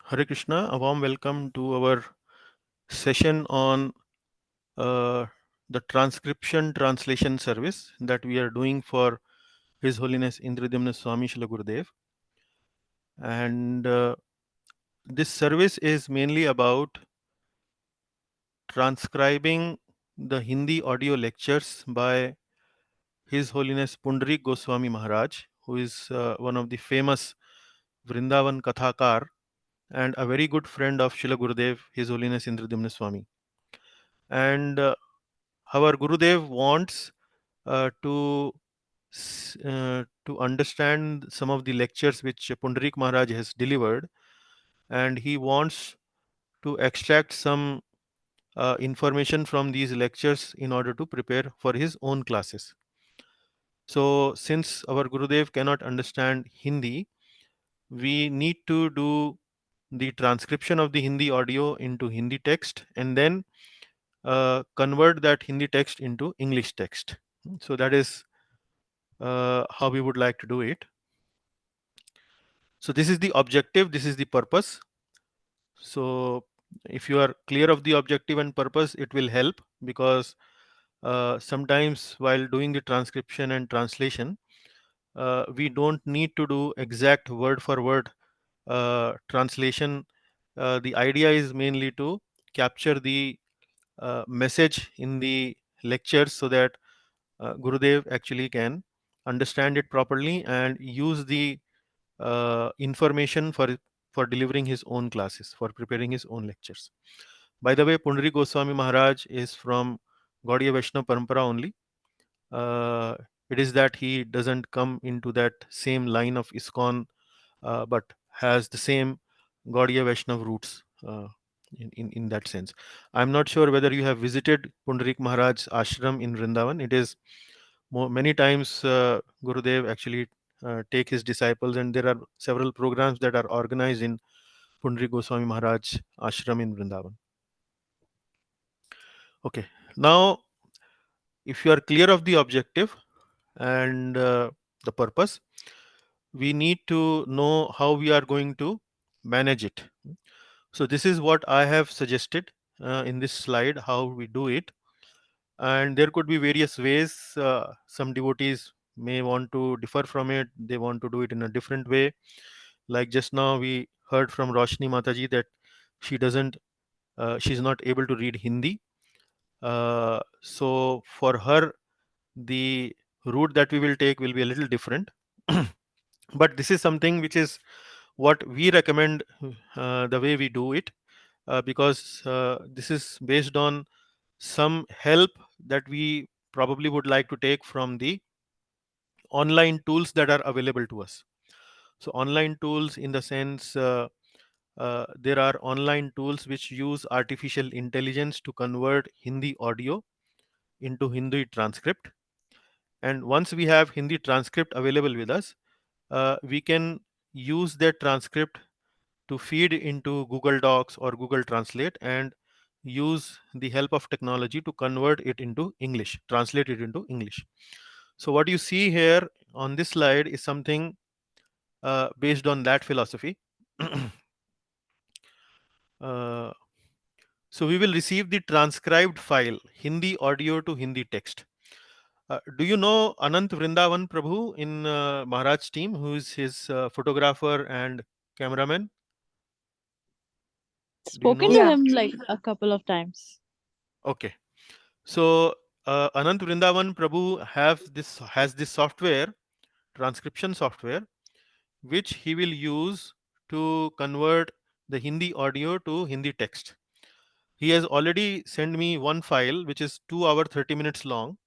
Hare Krishna, a warm welcome to our session on uh, the transcription translation service that we are doing for His Holiness Indradimna Swami Srila Gurudev. And this service is mainly about transcribing the Hindi audio lectures by His Holiness Pundarik Goswami Maharaj, who is one of the famous Vrindavan Kathakar and a very good friend of Srila Gurudev, His Holiness Indradimna Swami. And our Gurudev wants to understand some of the lectures which Pundarik Maharaj has delivered, and he wants to extract some information from these lectures in order to prepare for his own classes. So, since our Gurudev cannot understand Hindi, we need to do the transcription of the Hindi audio into Hindi text and then convert that Hindi text into English text. So that is how we would like to do it. So this is the objective, this is the purpose. So if you are clear of the objective and purpose, it will help, because sometimes while doing the transcription and translation, we don't need to do exact word for word translation. The idea is mainly to capture the message in the lectures so that Gurudev actually can understand it properly and use the information for delivering his own classes, for preparing his own lectures. By the way, Pundarik Goswami Maharaj is from Gaudiya Vaishnava Parampara only. Uh, it is that he doesn't come into that same line of ISKCON, but has the same Gaudiya Vaishnava roots in that sense. I'm not sure whether you have visited Pundarik Maharaj's ashram in Vrindavan. It is many times Gurudev actually take his disciples, and there are several programs that are organized in Pundarik Goswami Maharaj ashram in Vrindavan. Okay, now if you are clear of the objective and the purpose, we need to know how we are going to manage it. So this is what I have suggested in this slide, how we do it. And there could be various ways. Some devotees may want to differ from it, they want to do it in a different way. Like just now we heard from Roshni Mataji that she's not able to read Hindi. So for her, the route that we will take will be a little different. But this is something which is what we recommend, the way we do it, because this is based on some help that we probably would like to take from the online tools that are available to us. So online tools in the sense, there are online tools which use artificial intelligence to convert Hindi audio into Hindi transcript. And once we have Hindi transcript available with us, we can use that transcript to feed into Google Docs or Google Translate and use the help of technology to convert it into English, translate it into English. So what you see here on this slide is something based on that philosophy. uh, so we will receive the transcribed file, Hindi audio to Hindi text. Do you know Anant Vrindavan Prabhu in Maharaj team, who is his photographer and cameraman? Do you Spoken know? to Yeah. him like a couple of times. Okay. So Anant Vrindavan Prabhu has this software, transcription software, which he will use to convert the Hindi audio to Hindi text. He has already sent me one file which is 2 hour 30 minutes long,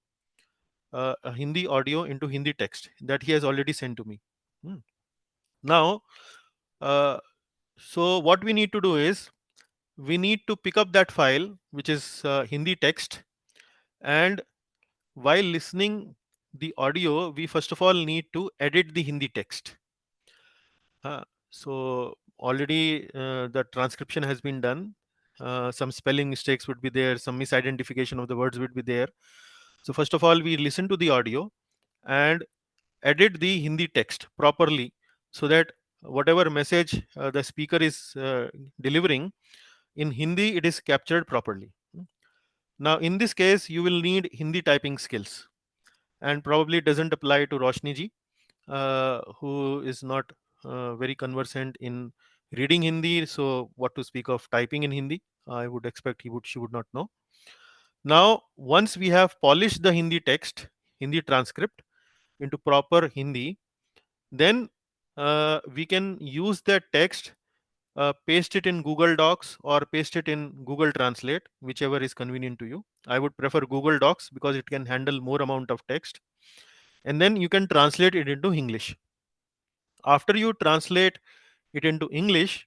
a Hindi audio into Hindi text, that he has already sent to me. Now, uh, so what we need to do is we need to pick up that file which is Hindi text, and while listening the audio, we first of all need to edit the Hindi text. So already the transcription has been done. Some spelling mistakes would be there, some misidentification of the words would be there. So first of all, we listen to the audio and edit the Hindi text properly, so that whatever message the speaker is delivering in Hindi, it is captured properly. Now, in this case, you will need Hindi typing skills, and probably it doesn't apply to Roshni ji, who is not very conversant in reading Hindi. So, what to speak of typing in Hindi? I would expect she would not know. Now, once we have polished the Hindi text, Hindi transcript into proper Hindi, then we can use that text, paste it in Google Docs or paste it in Google Translate, whichever is convenient to you. I would prefer Google Docs because it can handle more amount of text, and then you can translate it into English. After you translate it into English,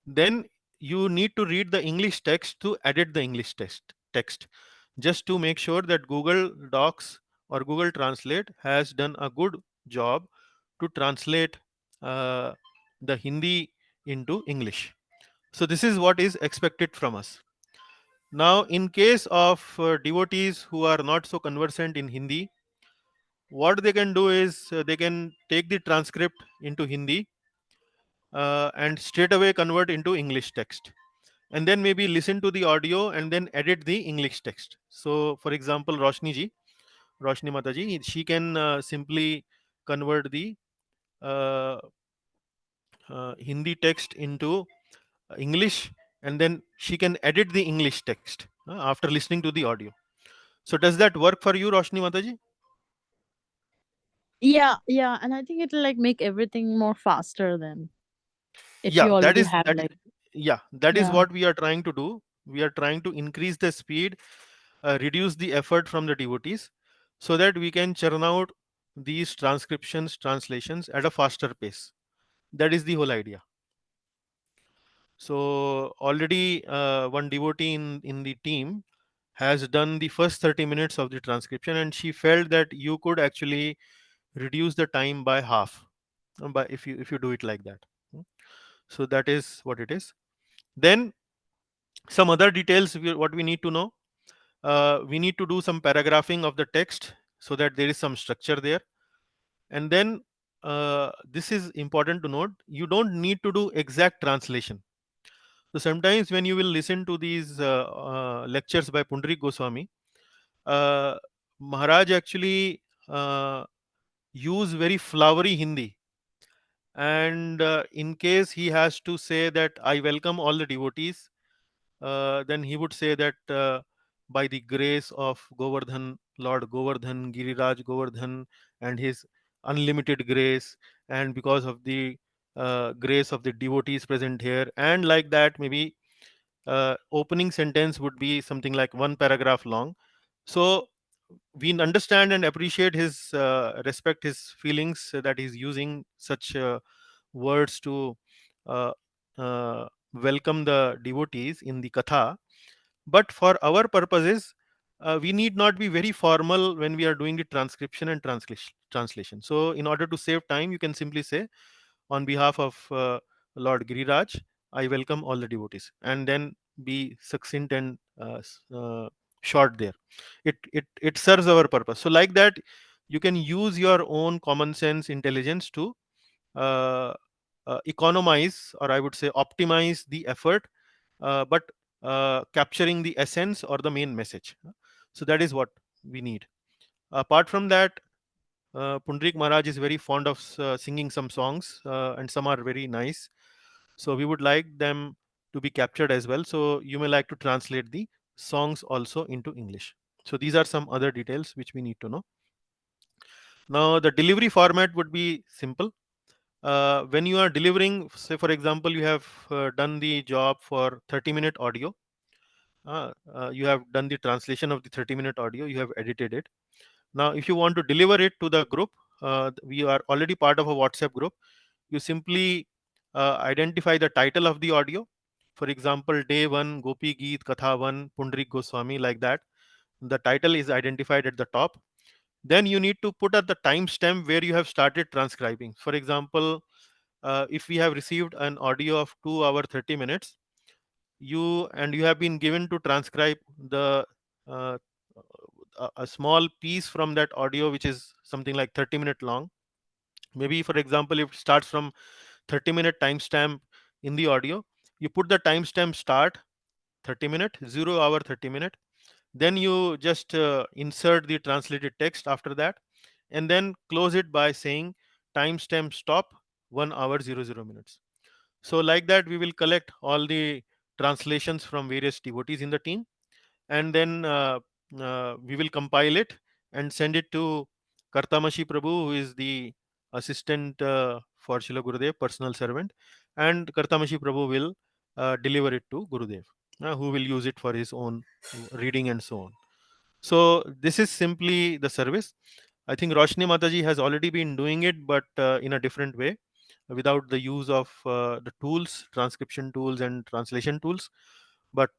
then you need to read the English text to edit the English text, just to make sure that Google Docs or Google Translate has done a good job to translate uh, the Hindi into English. So this is what is expected from us. Now, in case of devotees who are not so conversant in Hindi, what they can do is they can take the transcript into Hindi and straight away convert into English text, and then maybe listen to the audio and then edit the English text. So, for example, Roshni Mataji, she can simply convert the uh, Hindi text into English, and then she can edit the English text after listening to the audio. So, does that work for you, Roshni Mataji? Yeah, yeah, and I think it'll like make everything more faster then if Yeah, you already have like that is yeah. what we are trying to do. We are trying to increase the speed, reduce the effort from the devotees, so that we can churn out these transcriptions, translations at a faster pace. That is the whole idea. So already one devotee in the team has done the first 30 minutes of the transcription, and she felt that you could actually reduce the time by half, by if you do it like that. So that is what it is. Then some other details what we need to know. We need to do some paragraphing of the text so that there is some structure there. And then this is important to note, you don't need to do exact translation. So sometimes when you will listen to these lectures by Pundrik Goswami, uh, Maharaj actually use very flowery Hindi, and in case he has to say that I welcome all the devotees, then he would say that by the grace of Govardhan, Lord Govardhan, Giriraj Govardhan, and his unlimited grace, and because of the grace of the devotees present here, and like that, maybe opening sentence would be something like one paragraph long. So we understand and appreciate his respect his feelings that he's using such words to uh, welcome the devotees in the katha, but for our purposes we need not be very formal when we are doing the transcription and translation. So in order to save time, you can simply say, on behalf of Lord Giriraj, I welcome all the devotees, and then be succinct and short there. It serves our purpose. So like that, you can use your own common sense intelligence to uh, economize, or I would say optimize the effort, but capturing the essence or the main message. So that is what we need. Apart from that, Pundrik Maharaj is very fond of singing some songs, and some are very nice. So we would like them to be captured as well. So you may like to translate the songs also into English. So these are some other details which we need to know. Now the delivery format would be simple. When you are delivering, say for example, you have done the job for 30-minute audio. You have done the translation of the 30-minute audio. You have edited it. Now, if you want to deliver it to the group, we are already part of a WhatsApp group. You simply identify the title of the audio. For example, day 1, Gopi Geet, Katha 1, Pundrik Goswami, like that. The title is identified at the top. Then you need to put at the timestamp where you have started transcribing. For example, if we have received an audio of 2 hour 30 minutes, you have been given to transcribe the uh, a small piece from that audio which is something like 30-minute long. Maybe for example, if it starts from 30-minute timestamp in the audio. You put the timestamp start 30-minute, 0 hour 30-minute. Then you just insert the translated text after that, and then close it by saying timestamp stop 1 hour 00 minutes. So like that, we will collect all the translations from various devotees in the team, and then we will compile it and send it to Kartamashi Prabhu, who is the assistant for Srila Gurudev, personal servant, and Kartamashi Prabhu will deliver it to Gurudev, who will use it for his own reading and so on. So this is simply the service. I think Roshni Mataji has already been doing it, but in a different way, without the use of the tools, transcription tools and translation tools. But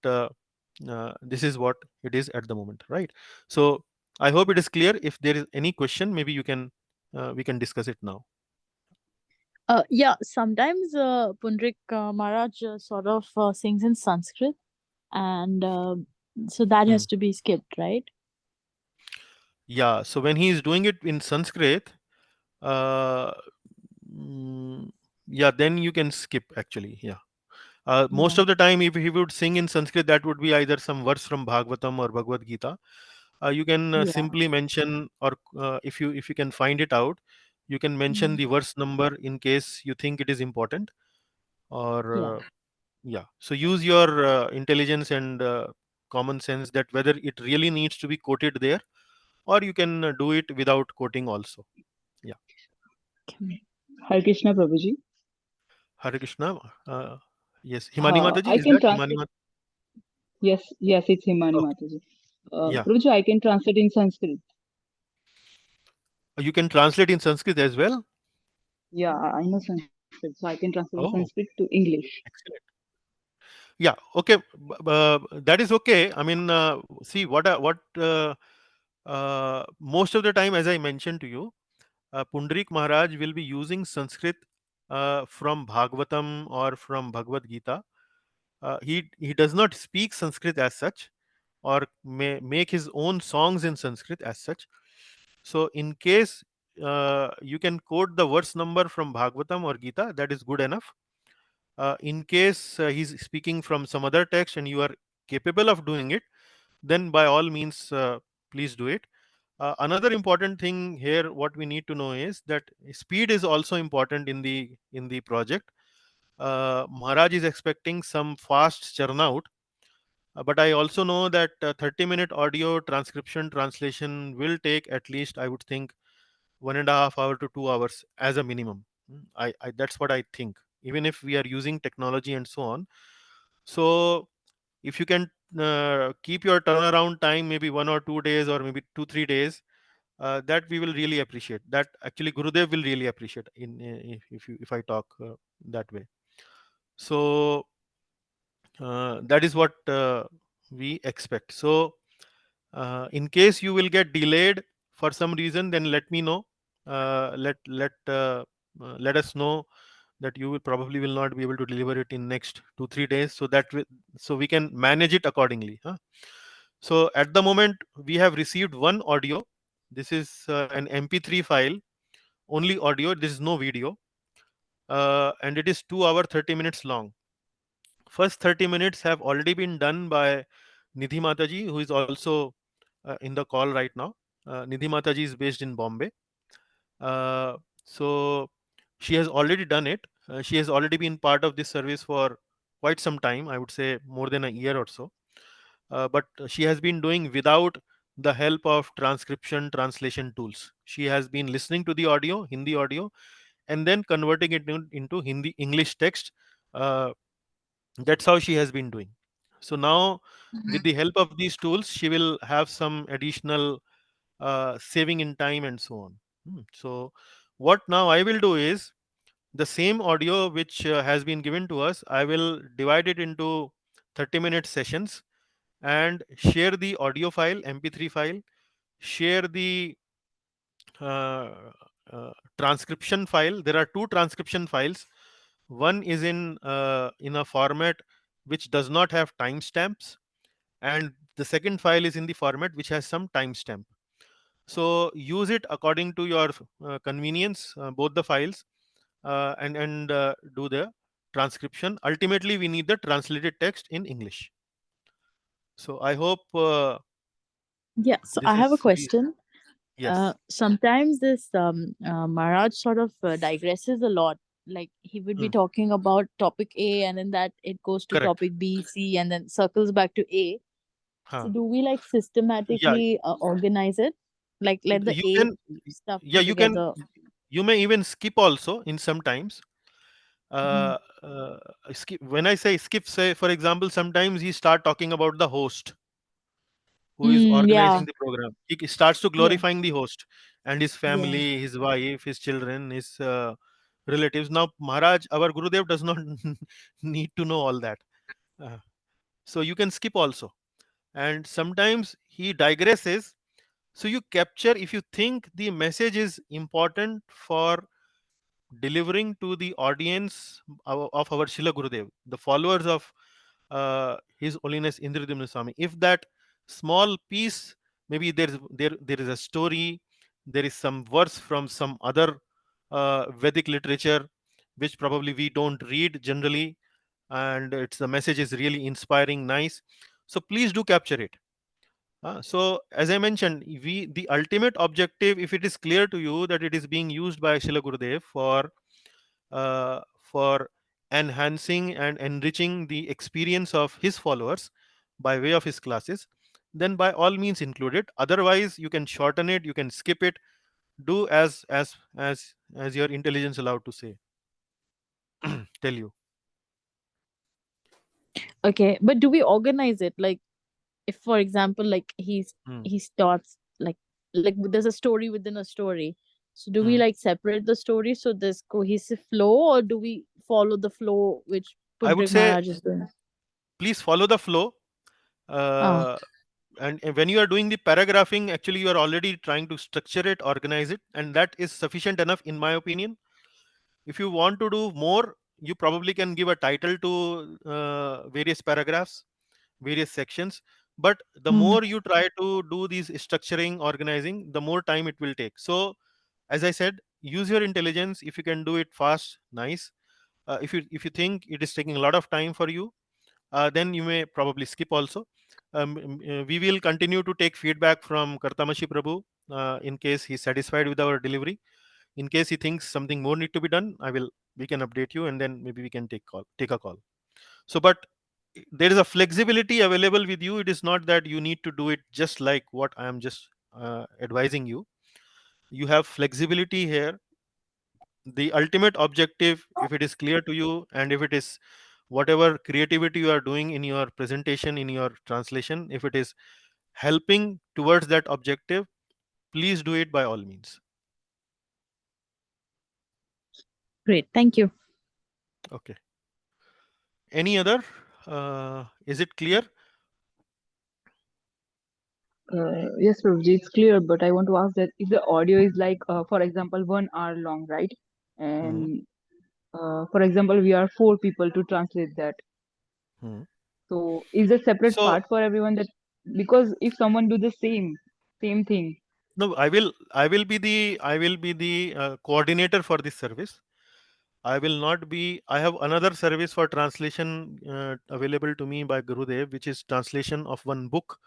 this is what it is at the moment, right? So I hope it is clear. If there is any question, maybe you can we can discuss it now. Yeah, sometimes Pundrik Maharaj sort of sings in Sanskrit, and so that Hmm. has to be skipped, right? Yeah. So when he is doing it in Sanskrit, uh, mm, yeah, then you can skip actually. Yeah. Most Yeah, of the time, if he would sing in Sanskrit, that would be either some verse from Bhagavatam or Bhagavad Gita. You can yeah, simply mention, or if you can find it out, you can mention mm, the verse number in case you think it is important. Or yeah. yeah, so use your intelligence and common sense that whether it really needs to be quoted there, or you can do it without quoting also. Yeah. Okay. Hare Krishna Prabhuji. Hare Krishna. Yes, Himani Mataji, I is can that Himani translate. Mataji? Yes, it's Himani Okay. Mataji. Yeah. Prabhuji, I can translate in Sanskrit. You can translate in Sanskrit as well. Yeah, I know Sanskrit, so I can translate from Oh, Sanskrit to English. excellent. Yeah, okay, that is okay. I mean, see what most of the time, as I mentioned to you, Pundrik Maharaj will be using Sanskrit from Bhagavatam or from Bhagavad Gita. He does not speak Sanskrit as such, or may make his own songs in Sanskrit as such. So in case you can quote the verse number from Bhagavatam or Gita, that is good enough. In case he's speaking from some other text and you are capable of doing it, then by all means please do it. Another important thing here, what we need to know is that speed is also important in the project. Maharaj is expecting some fast churn out, but I also know that 30-minute audio transcription translation will take at least, I would think, 1.5 hour to 2 hours as a minimum. That's what I think, even if we are using technology and so on. So if you can keep your turnaround time maybe 1 or 2 days, or maybe 2-3 days, that we will really appreciate. That actually Gurudev will really appreciate in if I talk that way. So that is what we expect. So in case you will get delayed for some reason, then let me know. Let us know that you will probably will not be able to deliver it in next 2-3 days, so that so we can manage it accordingly, huh? So at the moment we have received one audio. This is an mp3 file, only audio. This is no video, and it is 2 hour 30 minutes long. First 30 minutes have already been done by Nidhi Mataji, who is also in the call right now. Nidhi Mataji is based in Bombay. So she has already done it. She has already been part of this service for quite some time, I would say more than a year or so. But she has been doing without the help of transcription translation tools. She has been listening to the audio, Hindi audio, and then converting it into Hindi English text. Uh, that's how she has been doing. So now, with the help of these tools, she will have some additional saving in time and so on. So what now I will do is, the same audio which has been given to us, I will divide it into 30-minute sessions and share the audio file, mp3 file, share the uh, transcription file. There are two transcription files. One is in a format which does not have timestamps, and the second file is in the format which has some timestamp. So use it according to your convenience, both the files. and do the transcription. Ultimately, we need the translated text in English. So I hope Yeah, so I this have a is question. yes. Sometimes this Maharaj sort of digresses a lot. Like he would be Hmm. talking about topic A, and then that it goes to Correct. topic B, C, and then circles back to A. So Huh. do we like Yeah, systematically organize it? Like let the you A can. stuff Yeah, go you can. together. You may even skip also in sometimes. Mhm. Uh, uh, Skip. When I say skip, say for example, sometimes he start talking about the host who is Mm, yeah, organizing the program. He starts to yeah, glorifying the host and his yeah. family, his wife, his children, his relatives. Now, Maharaj, our Gurudev does not need to know all that. Uh, so you can skip also. And sometimes he digresses. So you capture, if you think the message is important for delivering to the audience of our Shila Gurudev, the followers of His Holiness Indradimna Swami. If that small piece, maybe there is a story, there is some verse from some other Vedic literature, which probably we don't read generally, and it's the message is really inspiring, nice. So please do capture it. So as I mentioned, we the ultimate objective, if it is clear to you that it is being used by Srila Gurudev for enhancing and enriching the experience of his followers by way of his classes, then by all means include it. Otherwise, you can shorten it, you can skip it. Do as your intelligence allowed to say, tell you. Okay, but do we organize it? Like if, for example, like Hmm. he starts like there's a story within a story. So do we Hmm. like separate the story so there's cohesive flow, or do we follow the flow which I would Pundrik say Maharaj is doing? please follow the flow. Ah, Uh, and when you are doing the paragraphing, actually you are already trying to structure it, organize it, and that is sufficient enough in my opinion. If you want to do more, you probably can give a title to various paragraphs, various sections, but the hmm. more you try to do these structuring, organizing, the more time it will take. So as I said, use your intelligence. If you can do it fast, nice. If you think it is taking a lot of time for you, then you may probably skip also. We will continue to take feedback from Kartamashi Prabhu in case he's satisfied with our delivery. In case he thinks something more need to be done, we can update you, and then maybe we can take a call. So, but there is a flexibility available with you. It is not that you need to do it just like what I am just advising you. You have flexibility here. The ultimate objective, if it is clear to you, and if it is whatever creativity you are doing in your presentation, in your translation, if it is helping towards that objective, please do it by all means. Great, thank you. Okay. Any other? Is it clear? Yes, Prabhuji, it's clear, but I want to ask that if the audio is like, for example, 1 hour long, right? Hmm. And for example, we are 4 people to translate that. Hmm. So is a separate So part for everyone that because if someone do the same thing. no, I will be the coordinator for this service. I will not be. I have another service for translation available to me by Gurudev, which is translation of one book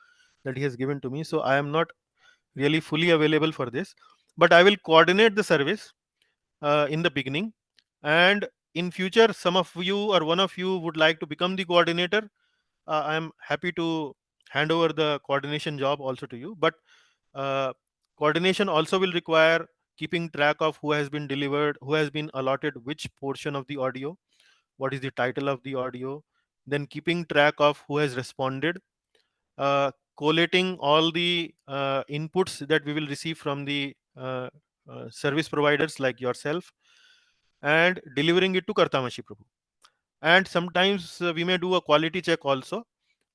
that he has given to me. So I am not really fully available for this, but I will coordinate the service in the beginning, and in future, some of you or one of you would like to become the coordinator. I am happy to hand over the coordination job also to you, but uh, coordination also will require keeping track of who has been delivered, who has been allotted which portion of the audio, what is the title of the audio, then keeping track of who has responded, collating all the inputs that we will receive from the service providers like yourself, and delivering it to Kartamashi Prabhu. And sometimes we may do a quality check also,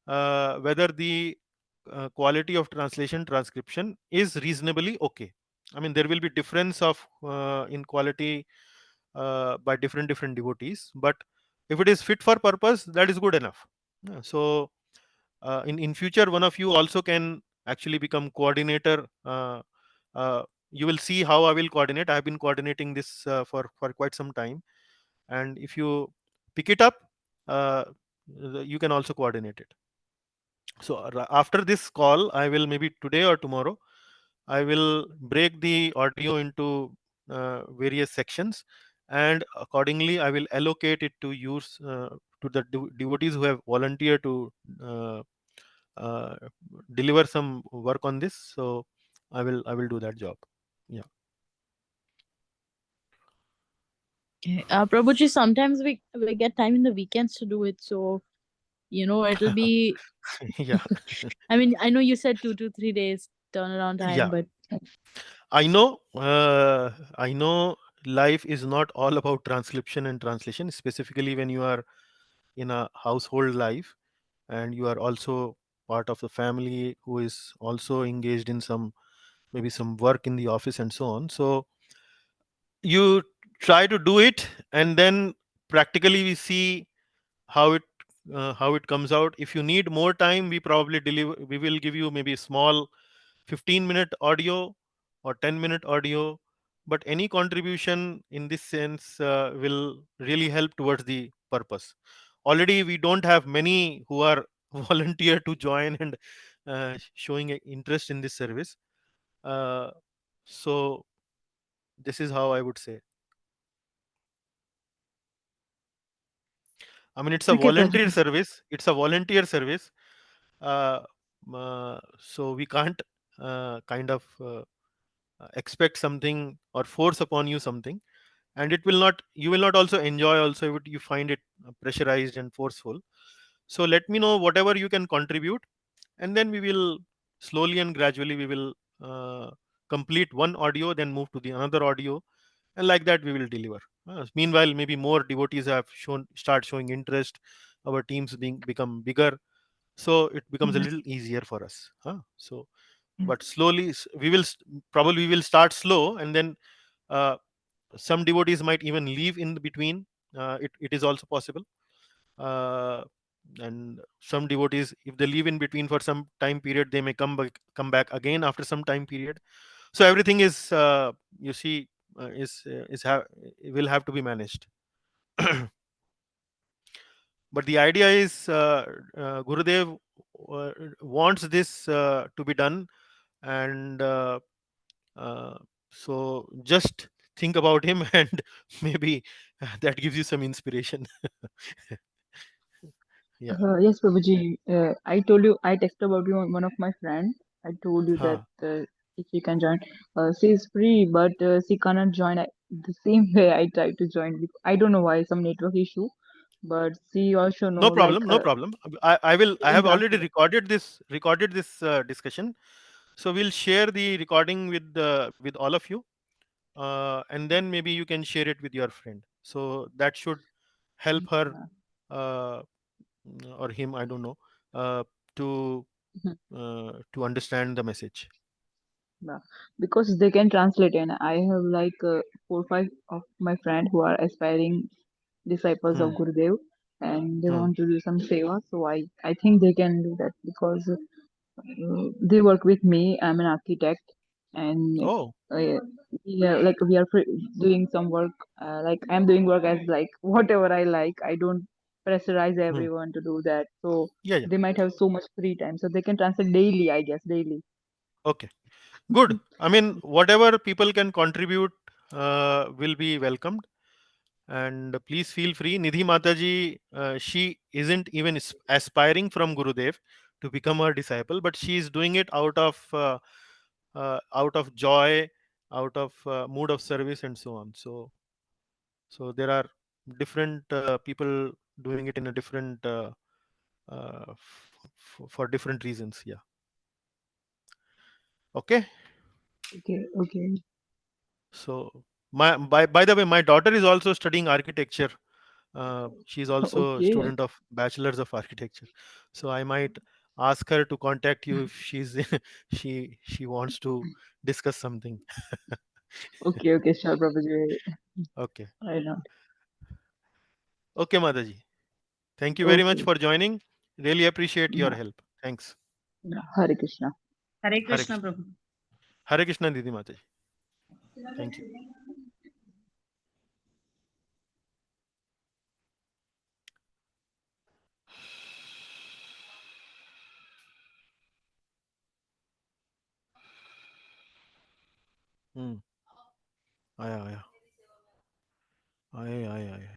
whether the quality of translation transcription is reasonably okay. I mean, there will be difference of in quality by different devotees, but if it is fit for purpose, that is good enough. So in future, one of you also can actually become coordinator, you will see how I will coordinate. I have been coordinating this for quite some time, and if you pick it up, uh, you can also coordinate it. So after this call, I will, maybe today or tomorrow, I will break the audio into various sections, and accordingly I will allocate it to use to the devotees who have volunteered to uh, uh, deliver some work on this. So I will do that job. Yeah. Okay. Prabhuji, sometimes we get time in the weekends to do it, so it'll be. Yeah. I mean, I know you said 2 to 3 days turnaround time, Yeah. but I know. I know. Life is not all about transcription and translation, specifically when you are in a household life and you are also part of the family who is also engaged in some, maybe some work in the office and so on. So you try to do it, and then practically we see how it comes out. If you need more time, we will give you maybe small 15-minute audio or 10-minute audio, but any contribution in this sense will really help towards the purpose. Already we don't have many who are volunteer to join and showing a interest in this service. uh, so this is how I would say. I mean, it's a Okay, volunteer Prabhuji. service. It's a volunteer service. Uh, so we can't kind of expect something or force upon you something, and it will not. You will not also enjoy. Also, if you find it pressurized and forceful. So let me know whatever you can contribute, and then we will slowly and gradually we will complete one audio, then move to the another audio, and like that we will deliver. Meanwhile, maybe more devotees have start showing interest. Our teams become bigger, so it becomes a Mhm. little easier for us. So, but slowly we will probably we will start slow, and then uh, some devotees might even leave in the between. It is also possible. uh, and some devotees, if they leave in between for some time period, they may come back again after some time period. So everything is you see will have to be managed. But the idea is Gurudev uh, wants this to be done, and uh, so just think about him and maybe that gives you some inspiration. Yeah. Yes, Prabhuji. I told you, I texted about you on one of my friend. I told you that Huh. if she can join, she is free, but she cannot join. The same way I tried to join. I don't know why, some network issue, but she also know No like problem, no problem. I will. she I can have already translate. recorded this discussion, so we'll share the recording with all of you, and then maybe you can share it with your friend. So that should help her Yeah. uh, or him. I don't know uh, to Mhm. understand the message. Yeah. Because they can translate, and I have like 4 5 of my friend who are aspiring disciples of Hmm. Gurudev, and they Hmm. want to do some seva. So I think they can do that because they work with me. I'm an architect, and Oh. uh, yeah, like we are doing some work. Like I'm doing work as like whatever I like. I don't pressurize Hmm. everyone to do that. So Yeah. Yeah. they might have so much free time, so they can translate daily. I guess daily. Okay. Good. I mean, whatever people can contribute will be welcomed. And please feel free. Nidhi Mataji, she isn't even aspiring from Gurudev to become her disciple, but she is doing it out of joy, out of mood of service, and so on. So there are different people doing it in a different for different reasons. Yeah. Okay. Okay, okay, So by the way, my daughter is also studying architecture. She's also a okay, student of bachelor's of architecture, so I might ask her to contact you if she's she wants to discuss something. okay, okay. Sure, Prabhuji. Okay. I know. Okay, Mataji, thank you very much Okay. for joining. Really appreciate your Yeah, help. Thanks. yeah. Hare Krishna. Hare Hare Krishna, Krishna. Prabhu. Hare Krishna, Didi Mataji. Thank you. हम्म, आया आया आए आए आए